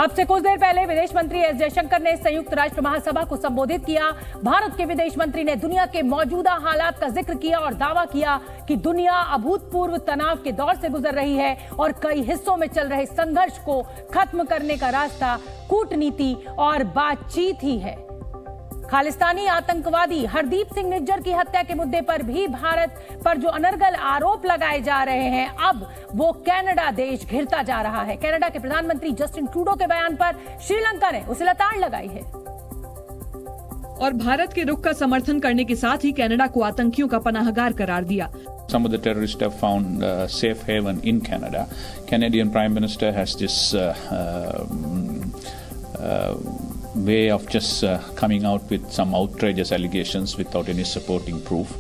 अब से कुछ देर पहले विदेश मंत्री एस जयशंकर ने संयुक्त राष्ट्र महासभा को संबोधित किया। भारत के विदेश मंत्री ने दुनिया के मौजूदा हालात का जिक्र किया और दावा किया कि दुनिया अभूतपूर्व तनाव के दौर से गुजर रही है और कई हिस्सों में चल रहे संघर्ष को खत्म करने का रास्ता कूटनीति और बातचीत ही है। खालिस्तानी आतंकवादी हरदीप सिंह निज्जर की हत्या के मुद्दे पर भी भारत पर जो अनर्गल आरोप लगाए जा रहे हैं, अब वो कनाडा देश घिरता जा रहा है। कनाडा के प्रधानमंत्री जस्टिन ट्रूडो के बयान पर श्रीलंका ने उसे लताड़ लगाई है और भारत के रुख का समर्थन करने के साथ ही कनाडा को आतंकियों का पनाहगार करार दिया। Some of the terrorists have found safe haven in Canada. Canadian Prime Minister has this way of just coming out with some outrageous allegations without any supporting proof.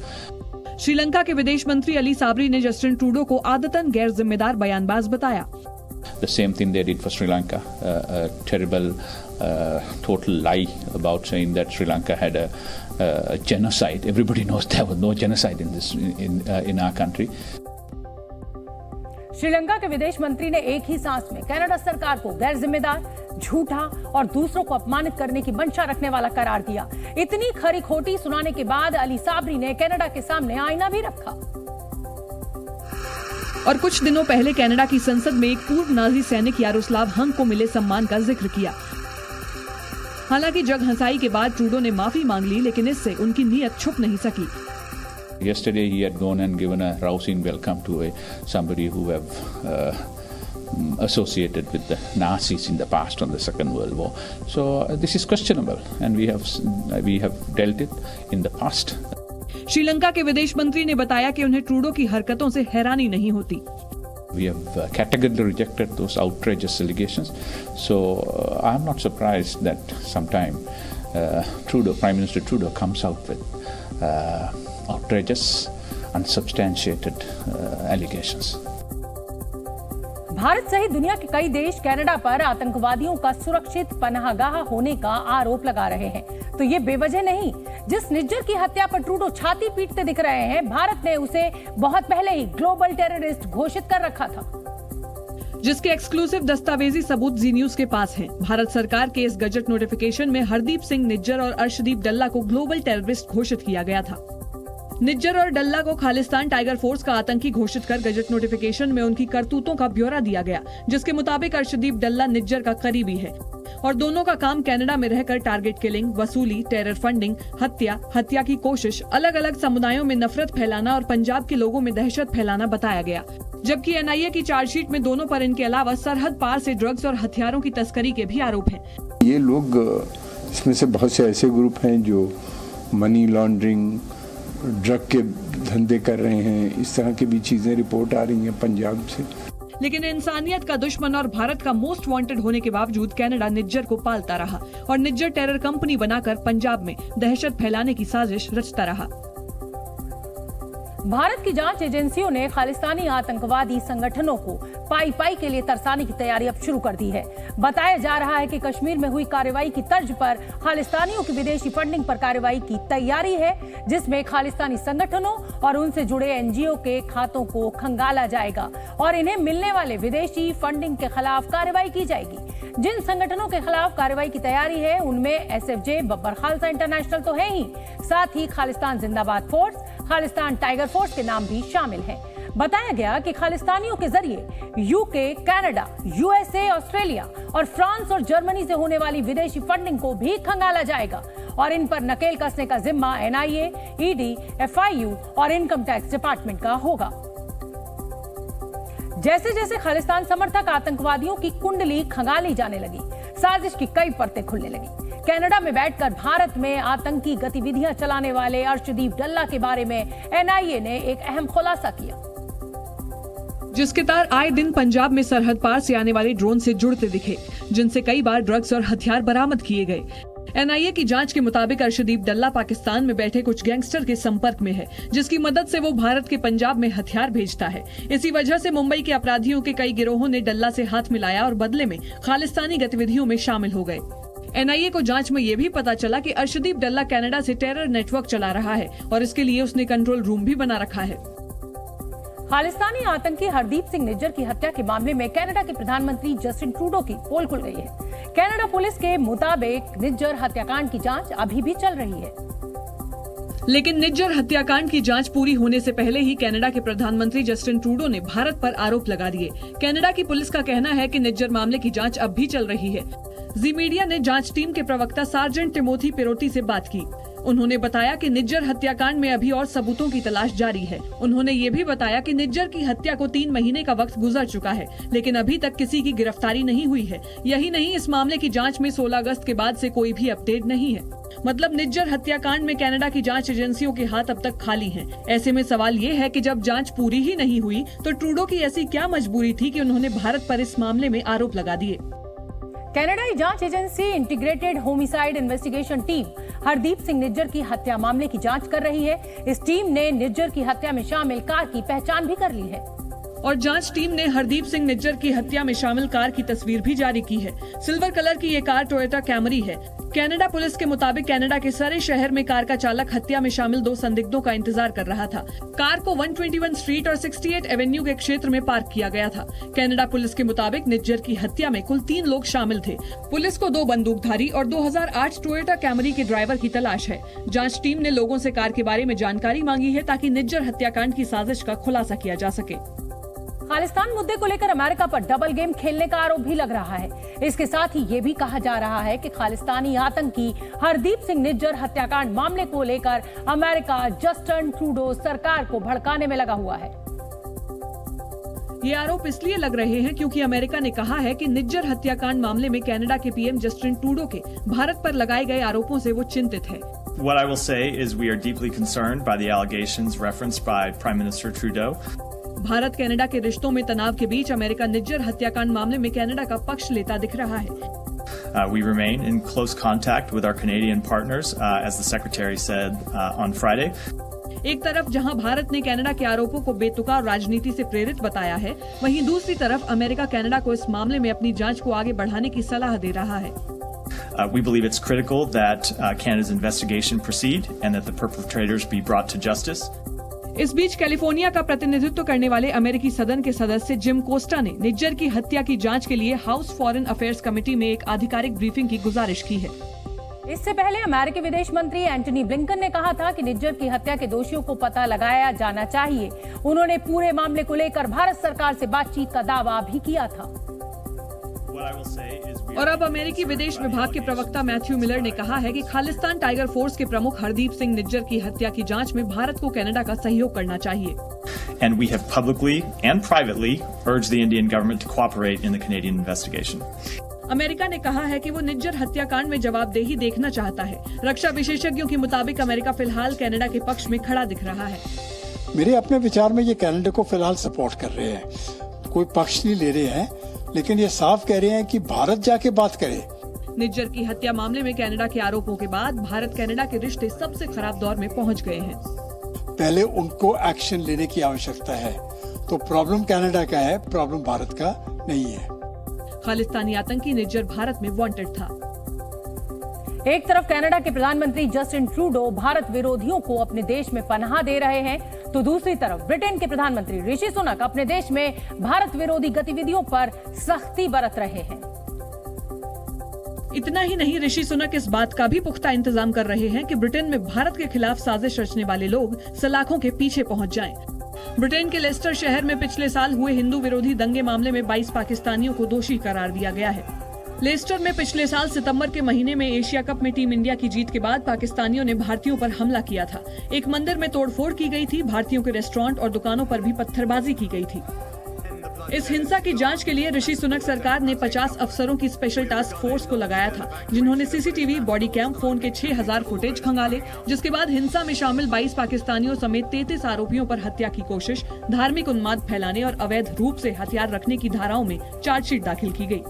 Sri Lanka के विदेश मंत्री अली साबरी ने जस्टिन ट्रूडो को आदतन गैर जिम्मेदार बयानबाज बताया। The same thing they did for Sri Lanka, a terrible total lie about saying that Sri Lanka had a genocide. Everybody knows there was no genocide in our country. Sri Lanka के विदेश मंत्री ने एक ही सांस में कनाडा सरकार को गैर जिम्मेदार, झूठा और दूसरों को अपमानित करने की मंशा रखने वाला करार दिया। इतनी खरी खोटी सुनाने के बाद अली साबरी ने कनाडा के सामने आईना भी रखा और कुछ दिनों पहले कनाडा की संसद में एक पूर्व नाजी सैनिक यारोस्लाव हंग को मिले सम्मान का जिक्र किया। हालांकि जग हंसाई के बाद ट्रूडो ने माफी मांग ली, लेकिन इससे उनकी नीयत छुप नहीं सकी। Yesterday he had gone and given a rousing welcome to somebody who have associated with the Nazis in the past on the Second World War. So this is questionable and we have dealt it in the past. Sri Lanka के विदेश मंत्री ने बताया कि उन्हें Trudeau की हरकतों से हैरानी नहीं होती। We have categorically rejected those outrageous allegations. So I am not surprised that sometime Prime Minister Trudeau comes out with outrageous, unsubstantiated allegations. Bharat सहित दुनिया के कई देश कनाडा पर आतंकवादियों का सुरक्षित पनाहगाह होने का आरोप लगा रहे हैं, तो ये बेवजह नहीं। जिस निज्जर की हत्या पर ट्रूडो छाती पीटते दिख रहे हैं, भारत ने उसे बहुत पहले ही ग्लोबल टेररिस्ट घोषित कर रखा था, जिसके एक्सक्लूसिव दस्तावेजी सबूत जी न्यूज के पास हैं। भारत सरकार के इस गजट नोटिफिकेशन में हरदीप सिंह निज्जर और अर्शदीप डल्ला को ग्लोबल टेररिस्ट घोषित किया गया था। निज्जर और डल्ला को खालिस्तान टाइगर फोर्स का आतंकी घोषित कर गजट नोटिफिकेशन में उनकी करतूतों का ब्यौरा दिया गया, जिसके मुताबिक अर्शदीप डल्ला निज्जर का करीबी है और दोनों का काम कनाडा में रहकर टारगेट किलिंग, वसूली, टेरर फंडिंग, हत्या की कोशिश, अलग अलग समुदायों में नफरत फैलाना और पंजाब के लोगों में दहशत फैलाना बताया गया। जबकि एनआईए की चार्जशीट में दोनों पर इनके अलावा सरहद पार से ड्रग्स और हथियारों की तस्करी के भी आरोप हैं। ये लोग, इसमें से बहुत से ऐसे ग्रुप हैं जो मनी लॉन्ड्रिंग, ड्रग के धंधे कर रहे हैं। इस तरह की भी चीजें रिपोर्ट आ रही हैं पंजाब से। लेकिन इंसानियत का दुश्मन और भारत का मोस्ट वांटेड होने के बावजूद कनाडा निज्जर को पालता रहा और निज्जर टेरर कंपनी बनाकर पंजाब में दहशत फैलाने की साजिश रचता रहा। भारत की जांच एजेंसियों ने खालिस्तानी आतंकवादी संगठनों को पाई के लिए तरसाने की तैयारी अब शुरू कर दी है। बताया जा रहा है कि कश्मीर में हुई कार्रवाई की तर्ज पर खालिस्तानियों की विदेशी फंडिंग पर कार्रवाई की तैयारी है, जिसमें खालिस्तानी संगठनों और उनसे जुड़े एनजीओ के खातों को खंगाला जाएगा और इन्हें मिलने वाले विदेशी फंडिंग के खिलाफ कार्रवाई की जाएगी। जिन संगठनों के खिलाफ कार्रवाई की तैयारी है उनमें एसएफजे, बब्बर खालसा इंटरनेशनल तो है ही, साथ ही खालिस्तान जिंदाबाद फोर्स, खालिस्तान टाइगर फोर्स के नाम भी शामिल हैं। बताया गया कि खालिस्तानियों के जरिए यूके, कनाडा, यूएसए, ऑस्ट्रेलिया और फ्रांस और जर्मनी से होने वाली विदेशी फंडिंग को भी खंगाला जाएगा और इन पर नकेल कसने का जिम्मा एनआईए, ईडी, एफआईयू और इनकम टैक्स डिपार्टमेंट का होगा। जैसे जैसे खालिस्तान समर्थक आतंकवादियों की कुंडली खंगाली जाने लगी, साजिश की कई परतें खुलने लगी। कनाडा में बैठकर भारत में आतंकी गतिविधियां चलाने वाले अर्शदीप डल्ला के बारे में एनआईए ने एक अहम खुलासा किया, जिसके तार आए दिन पंजाब में सरहद पार से आने वाले ड्रोन से जुड़ते दिखे, जिनसे कई बार ड्रग्स और हथियार बरामद किए गए। एनआईए की जांच के मुताबिक अर्शदीप डल्ला पाकिस्तान में बैठे कुछ गैंगस्टर के संपर्क में है, जिसकी मदद से वो भारत के पंजाब में हथियार भेजता है। इसी वजह से मुंबई के अपराधियों के कई गिरोहों ने डल्ला से हाथ मिलाया और बदले में खालिस्तानी गतिविधियों में शामिल हो गए। एनआईए को जांच में यह भी पता चला कि अर्शदीप डल्ला कनाडा से टेरर नेटवर्क चला रहा है और इसके लिए उसने कंट्रोल रूम भी बना रखा है। खालिस्तानी आतंकी हरदीप सिंह निज्जर की हत्या के मामले में कनाडा के प्रधानमंत्री जस्टिन ट्रूडो की पोल खुल गई है। कनाडा पुलिस के मुताबिक निज्जर हत्याकांड की जांच अभी भी चल रही है। लेकिन निज्जर हत्याकांड की जांच पूरी होने से पहले ही कनाडा के प्रधानमंत्री जस्टिन ट्रूडो ने भारत पर आरोप लगा दिए। कनाडा की पुलिस का कहना है कि निज्जर मामले की जांच अब भी चल रही है। जी मीडिया ने जांच टीम के प्रवक्ता सार्जेंट टिमोथी पेरोटी से बात की। उन्होंने बताया कि निज्जर हत्याकांड में अभी और सबूतों की तलाश जारी है। उन्होंने ये भी बताया कि निज्जर की हत्या को 3 महीने का वक्त गुजर चुका है, लेकिन अभी तक किसी की गिरफ्तारी नहीं हुई है। यही नहीं, इस मामले की जांच में 16 अगस्त के बाद से कोई भी अपडेट नहीं है। मतलब निज्जर हत्याकांड में कनाडा की जांच एजेंसियों के हाथ अब तक खाली हैं। ऐसे में सवाल ये है कि जब जांच पूरी ही नहीं हुई तो ट्रूडो की ऐसी क्या मजबूरी थी कि उन्होंने भारत पर इस मामले में आरोप लगा दिए। कनाडाई जांच agency integrated homicide investigation team Hardeep Singh Nijjar की हत्या मामले की जांच कर रही है। इस टीम ने निज्जर की हत्या में शामिल कार की पहचान भी कर ली है और जांच टीम ने हरदीप सिंह निज्जर की हत्या में शामिल कार की तस्वीर भी जारी की है। सिल्वर कलर की ये कार टोयोटा कैमरी है। कनाडा पुलिस के मुताबिक कनाडा के सरे शहर में कार का चालक हत्या में शामिल 2 संदिग्धों का इंतजार कर रहा था। कार को 121 स्ट्रीट और 68 एवेन्यू के क्षेत्र में पार्क किया गया था। कनाडा पुलिस के मुताबिक निज्जर की हत्या में कुल 3 लोग शामिल थे। पुलिस को 2 बंदूकधारी और 2008 टोयोटा कैमरी के ड्राइवर की तलाश है। जाँच टीम ने लोगों से कार के बारे में जानकारी मांगी है ताकि निज्जर हत्याकांड की साजिश का खुलासा किया जा सके। खालिस्तान मुद्दे को लेकर अमेरिका पर डबल गेम खेलने का आरोप भी लग रहा है। इसके साथ ही ये भी कहा जा रहा है कि खालिस्तानी आतंकी हरदीप सिंह निज्जर हत्याकांड मामले को लेकर अमेरिका जस्टिन ट्रूडो सरकार को भड़काने में लगा हुआ है। ये आरोप इसलिए लग रहे हैं क्योंकि अमेरिका ने कहा है कि निज्जर हत्याकांड मामले में कनाडा के पीएम जस्टिन ट्रूडो के भारत पर लगाए गए आरोपों से वो चिंतित है। What I will say is we are deeply concerned by the allegations referenced by Prime Minister Trudeau. Bharat Canada के रिश्तों में तनाव के बीच अमेरिका निज्जर हत्याकांड मामले में कनाडा का पक्ष लेता दिख रहा है। We remain in close contact with our Canadian partners, as the Secretary said on Friday. एक तरफ जहां भारत ने कनाडा के आरोपों को बेतुका और राजनीति से प्रेरित बताया है, वहीं दूसरी तरफ अमेरिका कनाडा को इस मामले में अपनी जांच को आगे बढ़ाने की सलाह दे रहा है। We believe it's critical that Canada's investigation proceed and that the perpetrators be brought to justice. इस बीच कैलिफोर्निया का प्रतिनिधित्व करने वाले अमेरिकी सदन के सदस्य जिम कोस्टा ने निज्जर की हत्या की जांच के लिए हाउस फॉरेन अफेयर्स कमेटी में एक आधिकारिक ब्रीफिंग की गुजारिश की है। इससे पहले अमेरिकी विदेश मंत्री एंटनी ब्लिंकन ने कहा था कि निज्जर की हत्या के दोषियों को पता लगाया जाना चाहिए। उन्होंने पूरे मामले को लेकर भारत सरकार से बातचीत का दावा भी किया था। और अब अमेरिकी विदेश विभाग के प्रवक्ता मैथ्यू मिलर ने कहा है कि खालिस्तान टाइगर फोर्स के प्रमुख हरदीप सिंह निज्जर की हत्या की जांच में भारत को कनाडा का सहयोग करना चाहिए। And we have publicly and privately urged the Indian government to cooperate in the Canadian investigation. America ने कहा है कि वो निज्जर हत्याकांड में जवाबदेही देखना चाहता है। रक्षा विशेषज्ञों के मुताबिक अमेरिका फिलहाल कनाडा के पक्ष में खड़ा दिख रहा है। मेरे अपने विचार में ये कनाडा को फिलहाल सपोर्ट कर रहे हैं, कोई पक्ष नहीं ले रहे हैं, लेकिन ये साफ कह रहे हैं कि भारत जाके बात करे। निज्जर की हत्या मामले में कनाडा के आरोपों के बाद भारत कनाडा के रिश्ते सबसे खराब दौर में पहुंच गए हैं। पहले उनको एक्शन लेने की आवश्यकता है। तो प्रॉब्लम कनाडा का है, प्रॉब्लम भारत का नहीं है। खालिस्तानी आतंकी निज्जर भारत में वांटेड था। एक तरफ कनाडा के प्रधानमंत्री जस्टिन ट्रूडो भारत विरोधियों को अपने देश में पनाह दे रहे हैं, तो दूसरी तरफ ब्रिटेन के प्रधानमंत्री ऋषि सुनक अपने देश में भारत विरोधी गतिविधियों पर सख्ती बरत रहे हैं। इतना ही नहीं, ऋषि सुनक इस बात का भी पुख्ता इंतजाम कर रहे हैं कि ब्रिटेन में भारत के खिलाफ साजिश रचने वाले लोग सलाखों के पीछे पहुंच जाएं। ब्रिटेन के लेस्टर शहर में पिछले साल हुए हिंदू विरोधी दंगे मामले में 22 पाकिस्तानियों को दोषी करार दिया गया है। लेस्टर में पिछले साल सितंबर के महीने में एशिया कप में टीम इंडिया की जीत के बाद पाकिस्तानियों ने भारतीयों पर हमला किया था। एक मंदिर में तोड़फोड़ की गई थी। भारतीयों के रेस्टोरेंट और दुकानों पर भी पत्थरबाजी की गई थी। इस हिंसा की जांच के लिए ऋषि सुनक सरकार ने 50 अफसरों की स्पेशल टास्क फोर्स को लगाया था, जिन्होंने सीसीटीवी, बॉडी कैम, फोन के 6000 फुटेज खंगाले, जिसके बाद हिंसा में शामिल 22 पाकिस्तानियों समेत 33 आरोपियों पर हत्या की कोशिश, धार्मिक उन्माद फैलाने और अवैध रूप से हथियार रखने की धाराओं में चार्जशीट दाखिल की गई।